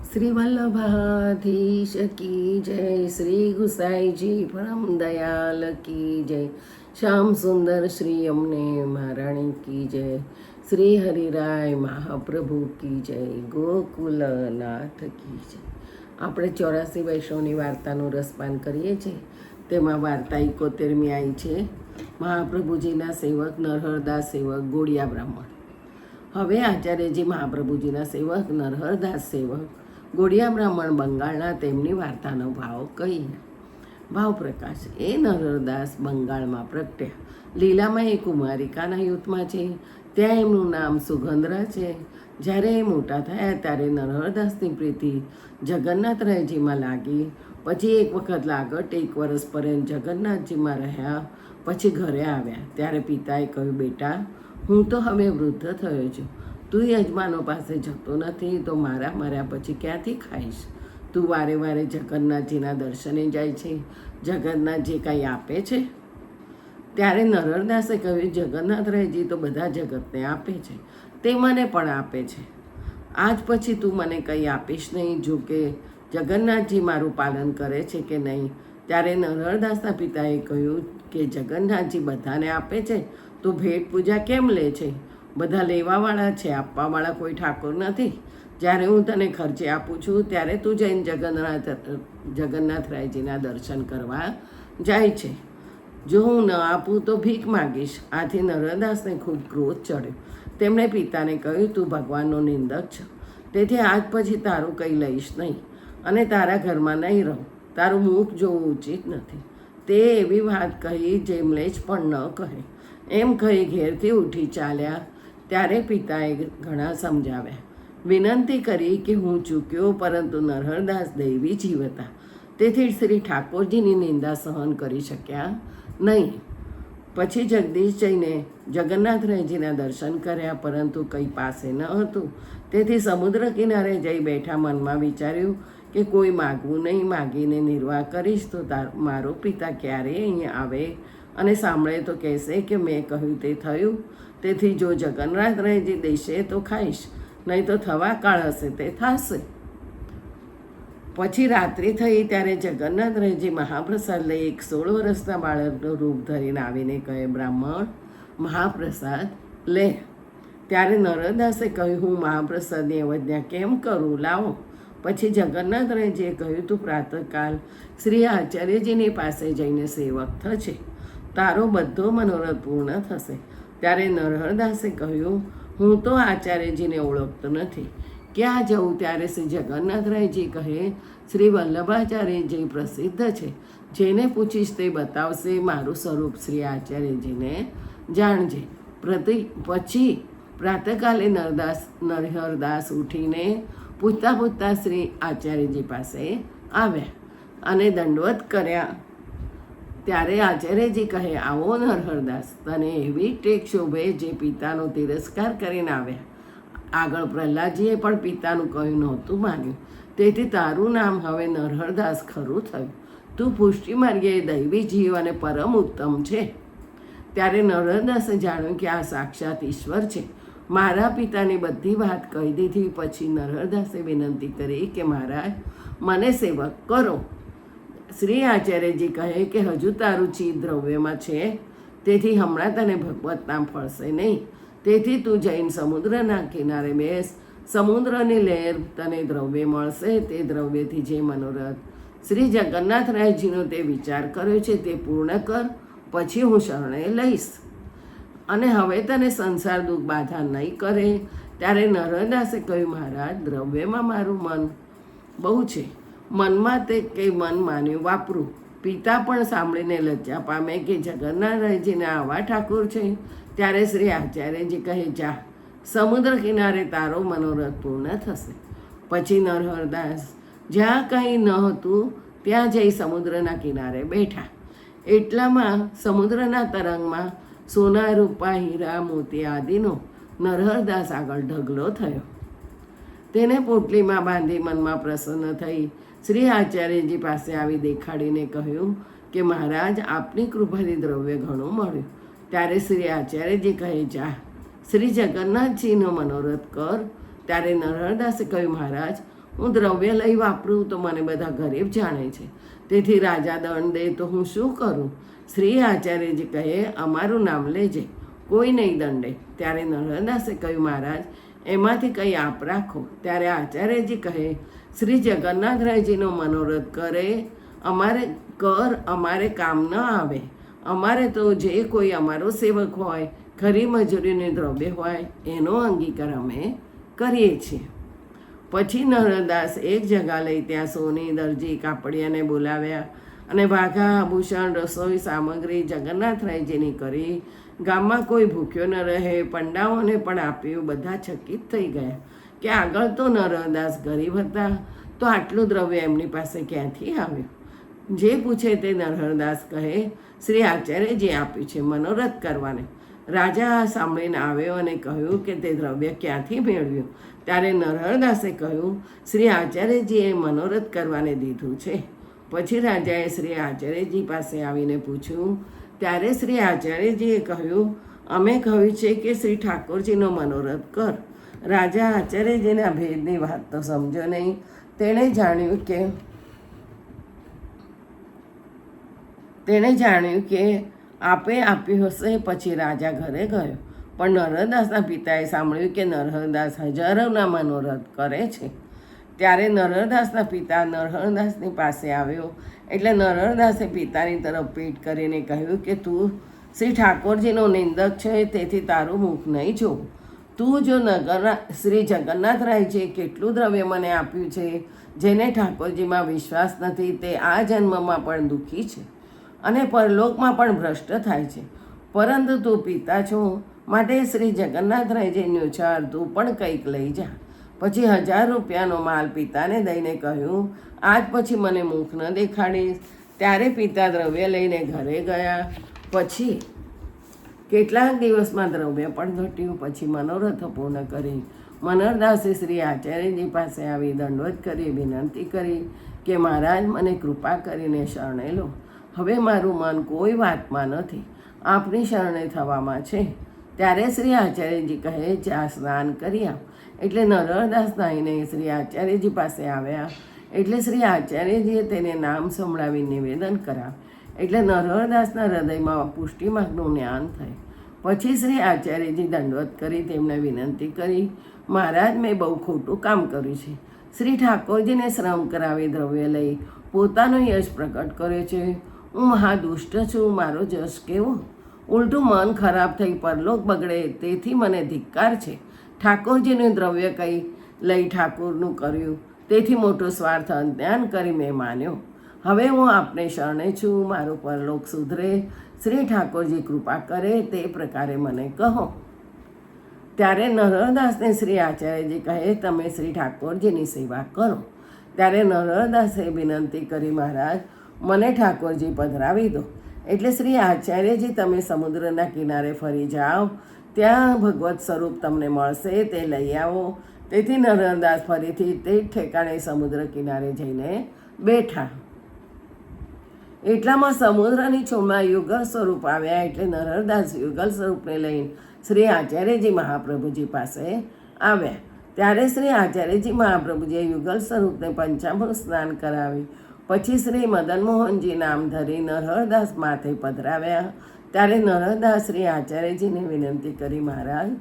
શ્રી વલ્લભાધીશ કી જય, શ્રી ગુસાઈજી પરમ દયાલ કી જય, શ્યામ સુંદર શ્રી અમને મહારાણી કી જય, શ્રી હરિરાય મહાપ્રભુ કી જય, ગોકુલનાથ કી જય. આપણે 84 વૈષ્ણવની વાર્તાનું રસપાન કરીએ છીએ. તેમાં વાર્તા 71મી આવી છે. મહાપ્રભુજીના સેવક નરહરદાસ સેવક ગોળિયા બ્રાહ્મણ. હવે આચાર્યજી મહાપ્રભુજીના સેવક નરહરદાસ સેવક ગોળિયા બ્રાહ્મણ બંગાળના તેમની વાર્તાનો ભાવ કહીએ. ભાવ પ્રકાશ. એ નરહરદાસ બંગાળમાં પ્રગટ્યા. લીલામાં એ કુમારિકાના યુથમાં છે. ત્યાં એમનું નામ સુગંધરા છે. જ્યારે એ મોટા થયા ત્યારે નરહરદાસની પ્રીતિ જગન્નાથરાયજીમાં લાગી. પછી એક વખત લાગટ 1 વર્ષ પર્યંત જગન્નાથજીમાં રહ્યા. પછી ઘરે આવ્યા ત્યારે પિતાએ કહ્યું, બેટા, હું તો હવે વૃદ્ધ થયો છું. તું યજમાનો પાસે જતો નથી તો મારા મર્યા પછી ક્યાંથી ખાઈશ? તું વારે વારે જગન્નાથજીના દર્શને જાય છે. જગન્નાથજી કાંઈ આપે છે? ત્યારે નરહરદાસે કહ્યું, જગન્નાથરાયજી તો બધા જગતને આપે છે, તે મને પણ આપે છે. આજ પછી તું મને કંઈ આપીશ નહીં. જો કે જગન્નાથજી મારું પાલન કરે છે કે નહીં? ત્યારે નરહરદાસના પિતાએ કહ્યું કે જગન્નાથજી બધાને આપે છે તો ભેટ પૂજા કેમ લે છે? બધા લેવાવાળા છે, આપવાવાળા કોઈ ઠાકોર નથી. જ્યારે હું તને ખર્ચે આપું છું ત્યારે તું જઈને જગન્નાથરાયજીના દર્શન કરવા જાય છે. જો હું ન આપું તો ભીખ માગીશ. આથી નરહરદાસને ખૂબ ક્રોધ ચડ્યો. તેમણે પિતાને કહ્યું, તું ભગવાનનો નિંદક છો, તેથી આજ પછી તારું કંઈ લઈશ નહીં અને તારા ઘરમાં નહીં રહું. તારું મુખ જોવું ઉચિત નથી. તે એવી વાત કહી જે મ્લેચ્છ પણ ન કહે. એમ કહી ઘેરથી ઉઠી ચાલ્યા. ત્યારે પિતાએ ઘણા સમજાવ્યા, વિનંતી કરી કે હું ચૂક્યો, પરંતુ નરહરદાસ દૈવી જીવ હતા, તેથી શ્રી ઠાકોરજીની નિંદા સહન કરી શક્યા નહીં. પછી જગદીશ જઈને જગન્નાથરાયજીના દર્શન કર્યા, પરંતુ કંઈ પાસે ન હતું. તેથી સમુદ્ર કિનારે જઈ બેઠા. મનમાં વિચાર્યું કે કોઈ માગવું નહીં, માગીને નિર્વાહ કરીશ તો મારો પિતા ક્યારે અહીંયા આવે અને સાંભળે તો કહેશે કે મેં કહ્યું તે થયું. તેથી જો જગન્નાથરાયજી દેશે તો ખાઈશ, નહીં તો થવા કાળ હશે તે થશે. પછી રાત્રિ થઈ ત્યારે જગન્નાથરાયજી મહાપ્રસાદ લઈ એક 16 વર્ષના બાળકનું રૂપ ધરીને આવીને કહે, બ્રાહ્મણ, મહાપ્રસાદ લે. ત્યારે નરહરદાસે કહ્યું, હું મહાપ્રસાદની અવજ્ઞા કેમ કરું? લાવો. પછી જગન્નાથરાયજીએ કહ્યું, તું પ્રાતઃકાલ શ્રી આચાર્યજીની પાસે જઈને સેવક થશે, તારો બધો મનોરથ પૂર્ણ થશે. ત્યારે નરહરદાસે કહ્યું, હું તો આચાર્યજીને ઓળખતો નથી, ક્યાં જવું? ત્યારે શ્રી જગન્નાથરાયજી કહે, શ્રી વલ્લભાચાર્યજી પ્રસિદ્ધ છે, જેને પૂછીશ તે બતાવશે. મારું સ્વરૂપ શ્રી આચાર્યજીને જાણજે. પછી પ્રાતઃકાલે નરહરદાસ ઉઠીને પૂછતા પૂછતા શ્રી આચાર્યજી પાસે આવ્યા અને દંડવત કર્યા. ત્યારે આચાર્યજી કહે, આવો નરહરદાસ, તને એવી ટેક શોભે જે પિતાનો તિરસ્કાર કરીને આવ્યા. આગળ પ્રહલાદજીએ પણ પિતાનું કહ્યું નહોતું માન્યું, તેથી તારું નામ હવે નરહરદાસ ખરું થયું. તું પુષ્ટિ માર્ગે દૈવી જીવ અને પરમ ઉત્તમ છે. ત્યારે નરહરદાસે જાણ્યું કે આ સાક્ષાત ઈશ્વર છે. મારા પિતાની બધી વાત કહી દીધી. પછી નરહરદાસે વિનંતી કરી કે મહારાજ, મને સેવક કરો. શ્રી આચાર્યજી કહે કે હજુ તારું ચિત્ત દ્રવ્યમાં છે, તેથી હમણાં તને ભગવત નામ ફળશે નહીં. તેથી તું જઈને સમુદ્રના કિનારે બેસ. સમુદ્રની લહેર તને દ્રવ્ય મળશે. તે દ્રવ્યથી જે મનોરથ શ્રી જગન્નાથરાયજીનો તે વિચાર કર્યો છે તે પૂર્ણ કર. પછી હું શરણે લઈશ અને હવે તને સંસાર દુઃખ બાધા નહીં કરે. ત્યારે નરહરદાસે કહ્યું, મહારાજ, દ્રવ્યમાં મારું મન બહુ છે. મનમાં તે કંઈ મન માન્યું વાપરું. પિતા પણ સાંભળીને લજ્જા પામે કે જગન્નાથરાયજીને આવા ઠાકોર છે. ત્યારે શ્રી આચાર્યજી કહે, જા, સમુદ્ર કિનારે તારો મનોરથ પૂર્ણ થશે. પછી નરહરદાસ જ્યાં કંઈ ન હતું ત્યાં જઈ સમુદ્રના કિનારે બેઠા. એટલામાં સમુદ્રના તરંગમાં સોના, રૂપા, હીરા, મોતી આદિનો નરહરદાસ આગળ ઢગલો થયો. તેને પોટલીમાં બાંધી મનમાં પ્રસન્ન થઈ શ્રી આચાર્યજી પાસે આવી દેખાડીને કહ્યું કે મહારાજ, આપની કૃપાથી દ્રવ્ય ઘણું મળ્યું. ત્યારે શ્રી આચાર્યજી કહે, જા, શ્રી જગન્નાથજીનો મનોરથ કર. ત્યારે નરહરદાસે કહ્યું, મહારાજ, હું દ્રવ્ય લઈ વાપરું તો મને બધા ગરીબ જાણે છે, તેથી રાજા દંડ દે તો હું શું કરું? શ્રી આચાર્યજી કહે, અમારું નામ લેજે, કોઈ નહીં દંડે. ત્યારે નરદાસે કહ્યું, મહારાજ એમાંથી કંઈ આપ રાખો. ત્યારે આચાર્યજી કહે, શ્રી જગન્નાથરાયજીનો મનોરથ અમારે કામ ન આવે. અમારે તો જે કોઈ અમારો સેવક હોય, ખરી મજૂરીની દ્રવ્ય હોય, એનો અંગીકાર અમે કરીએ છીએ. પછી નરદાસ એક જગા લઈ ત્યાં સોની, દરજી, કાપડિયાને બોલાવ્યા અને વાઘા, આભૂષણ, રસોઈ સામગ્રી જગન્નાથરાયજીની કરી. ગામમાં કોઈ ભૂખ્યો ન રહે, પંડાઓને પણ આપ્યું. બધા ચકિત થઈ ગયા કે આગળ તો નરદાસ ગરીબ હતા, તો આટલું દ્રવ્ય એમની પાસે ક્યાંથી આવ્યું? જે પૂછે તે નરહરદાસ કહે, શ્રી આચાર્યજી આપ્યું છે મનોરથ કરવાને. રાજા આ સાંભળીને આવ્યો અને કહ્યું કે તે દ્રવ્ય ક્યાંથી મેળવ્યું? ત્યારે નરહરદાસે કહ્યું, શ્રી આચાર્યજીએ મનોરથ કરવાને દીધું છે. પછી રાજાએ શ્રી આચાર્યજી પાસે આવીને પૂછ્યું. ત્યારે શ્રી આચાર્યજીએ કહ્યું, અમે કહ્યું છે કે શ્રી ઠાકોરજીનો મનોરથ કર. રાજા આચાર્યજીના ભેદની વાત તો સમજો નહીં. તેણે જાણ્યું કે આપે આપ્યું હશે. પછી રાજા ઘરે ગયો, પણ નરહરદાસના પિતાએ સાંભળ્યું કે નરહરદાસ હજારોના મનોરથ કરે છે. ત્યારે નરહરદાસના પિતા નરહરદાસની પાસે આવ્યો. એટલે નરહરદાસે પિતાની તરફ પીઠ કરીને કહ્યું કે તું શ્રી ઠાકોરજીનો નિંદક છે, તેથી તારું મુખ નહીં જોવું. તું જો શ્રી જગન્નાથરાયજીએ કેટલું દ્રવ્ય મને આપ્યું છે, જેને ઠાકોરજીમાં વિશ્વાસ નથી, તે આ જન્મમાં પણ દુઃખી છે અને પરલોકમાં પણ ભ્રષ્ટ થાય છે. પરંતુ તું પિતા છો, માટે શ્રી જગન્નાથરાયજીને ઉછાળ, તું પણ કંઈક લઈ જા. પછી 1000 રૂપિયાનો માલ પિતાને દઈને કહ્યું, આજ પછી મને મુખ ન દેખાડીશ. ત્યારે પિતા દ્રવ્ય લઈને ઘરે ગયા. પછી કેટલાક દિવસમાં દ્રવ્ય પણ ઘટ્યું. પછી મનોરથો પૂર્ણ કરી મનરદાસે શ્રી આચાર્યજી પાસે આવી દંડવત કરી વિનંતી કરી કે મહારાજ, મને કૃપા કરીને શરણે લો. હવે મારું મન કોઈ વાતમાં નથી, આપની શરણે થવામાં છે. ત્યારે શ્રી આચાર્યજી કહે, જા સ્નાન કરી આવ. એટલે નરહરદાસ નાહીને શ્રી આચાર્યજી પાસે આવ્યા. એટલે શ્રી આચાર્યજીએ તેને નામ સંભળાવી નિવેદન કરાવ. એટલે નરહરદાસના હૃદયમાં પુષ્ટિમાર્ગનું જ્ઞાન થયું. પછી શ્રી આચાર્યજી દંડવત કરી તેમને વિનંતી કરી, મહારાજ, મેં બહુ ખોટું કામ કર્યું છે. શ્રી ઠાકોરજીને શ્રમ કરાવી દ્રવ્ય લઈ પોતાનો યશ પ્રકટ કર્યો છે. હું મહાદુષ્ટ છું. મારો જશ કેવો? ઉલટું મન ખરાબ થઈ પરલોક બગડે, તેથી મને ધિક્કાર છે. ઠાકોરજીનું દ્રવ્ય કંઈ લઈ ઠાકોરનું કર્યું, તેથી મોટો સ્વાર્થ અજ્ઞાન કરી મેં માન્યો. હવે હું આપને શરણે છું. મારું પરલોક સુધરે, શ્રી ઠાકોરજી કૃપા કરે તે પ્રકારે મને કહો. ત્યારે નરહરદાસને શ્રી આચાર્યજી કહે, તમે શ્રી ઠાકોરજીની સેવા કરો. ત્યારે નરહરદાસે વિનંતી કરી, મહારાજ, મને ઠાકોરજી પધરાવી દો. એટલે શ્રી આચાર્યજી, તમે સમુદ્રના કિનારે ફરી જાઓ, ત્યાં ભગવત સ્વરૂપ તમને મળશે, તે લઈ આવો. તેથી નરહરદાસ ફરીથી તે જ ઠેકાણે સમુદ્ર કિનારે જઈને બેઠા. એટલામાં સમુદ્રની છોમાં યુગલ સ્વરૂપ આવ્યા. એટલે નરહરદાસ યુગલ સ્વરૂપને લઈને શ્રી આચાર્યજી મહાપ્રભુજી પાસે આવ્યા. ત્યારે શ્રી આચાર્યજી મહાપ્રભુજીએ યુગલ સ્વરૂપને પંચામૃત સ્નાન કરાવી. પછી શ્રી મદન મોહનજી નામ ધરી નરહરદાસ માથે પધરાવ્યા. ત્યારે નરહરદાસ શ્રી આચાર્યજીને વિનંતી કરી, મહારાજ,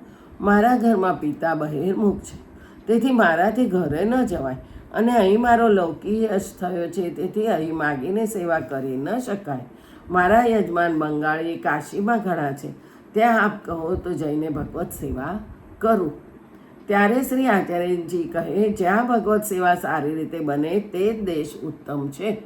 મારા ઘરમાં પિતા બહિર્મુખ છે, તેથી મારાથી ઘરે ન જવાય અને અહીં મારો લૌકિક યશ થયો છે, તેથી અહીં માગીને સેવા કરી ન શકાય. મારા યજમાન બંગાળી કાશીમાં ઘણા છે, ત્યાં આપ કહો તો જઈને ભગવત સેવા કરું. ત્યારે શ્રી આચાર્યજી કહે, જ્યાં ભગવત સેવા સારી રીતે બને તે જ દેશ ઉત્તમ છે.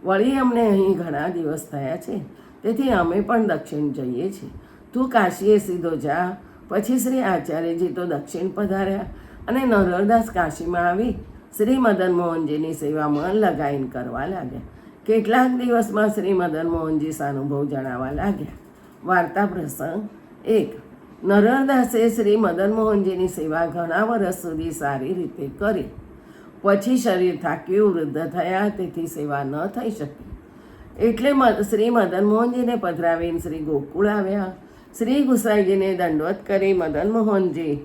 વળી અમને અહીં ઘણા દિવસ થયા છે, તેથી અમે પણ દક્ષિણ જઈએ છીએ. તું કાશીએ સીધો જા. પછી શ્રી આચાર્યજી તો દક્ષિણ પધાર્યા અને નરહરદાસ કાશીમાં આવી શ્રી મદન મોહનજીની સેવા મન લગાવીને કરવા લાગ્યા. કેટલાક દિવસમાં શ્રી મદન મોહનજી સાનુભવ જણાવવા લાગ્યા. વાર્તા પ્રસંગ 1. નરહરદાસે શ્રી મદન મોહનજીની સેવા ઘણા વર્ષ સુધી સારી રીતે કરી. પછી શરીર થાક્યું, વૃદ્ધ થયા, તેથી સેવા ન થઈ શકી. એટલે શ્રી મદન મોહનજીને પધરાવીને શ્રી ગોકુળ આવ્યા. શ્રી ગુસાઈજીને દંડવત કરી મદન મોહનજી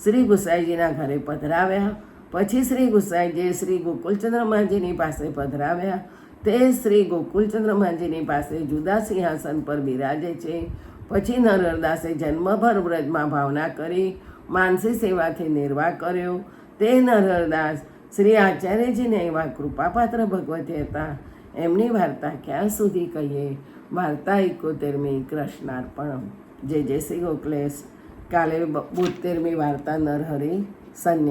શ્રી ગુસાઈજીના ઘરે પધરાવ્યા. પછી શ્રી ગુસાઈજી શ્રી ગોકુલચંદ્રમાજીની પાસે પધરાવ્યા. તે શ્રી ગોકુલચંદ્રમાજીની પાસે જુદા સિંહાસન પર બિરાજે છે. પછી નરહરદાસે જન્મભર વ્રજમાં ભાવના કરી માનસી સેવાથી નિર્વાહ કર્યો. તે નરહરદાસ શ્રી આચાર્યજીને એવા કૃપાપાત્ર ભગવતી હતા. એમની વાર્તા ક્યાં સુધી કહીએ. વાર્તા 71મી કૃષ્ણાર્પણમ. જય જય શ્રી ગોકલેશ. કાલે 72મી વાર્તા નરહરિ સંન્યાસ.